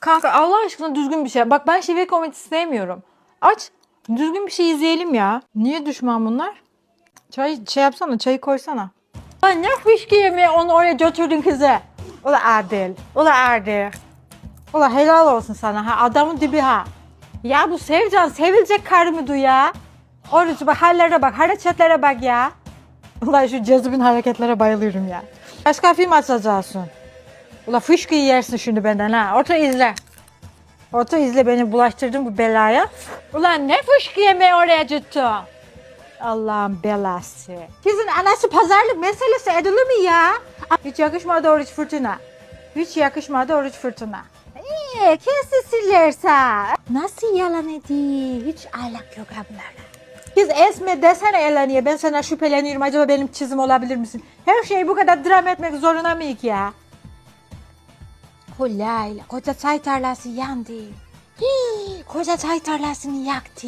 Kanka Allah aşkına düzgün bir şey. Bak ben şive komedisi sevmiyorum. Aç. Düzgün bir şey izleyelim ya. Niye düşman bunlar? Çay yapsana, çayı koysana. Lan ne fışkı yemeği onu oraya götürdün kızı. Ula Adil. Ula Adil. Ula helal olsun sana ha. Adamın dibi ha. Ya bu Sevcan sevilecek karı mı ya? Orası bak hallere bak, hareketlere bak ya. Ulan şu cezibin hareketlere bayılıyorum ya. Başka film açacaksın. Ula fışkıyı yersin şimdi benden ha. Otur izle. Otur izle beni bulaştırdın bu belaya. Ulan ne fışkı yemeği oraya ciddi. Allah'ın belası. Kızın anası pazarlık meselesi edilir mi ya? Hiç yakışmadı oruç fırtına. Hiç yakışmadı oruç fırtına. Kesin silerse. Nasıl yalan ediyor? Hiç ahlak yok ablara. Kız Esme desene Eleni'ye, ben sana şüpheleniyorum, acaba benim çizim olabilir misin? Her şeyi bu kadar drama etmek zorunda mıyık ya? Hulayla koca çay tarlası yandı. Koca çay tarlasını yaktı.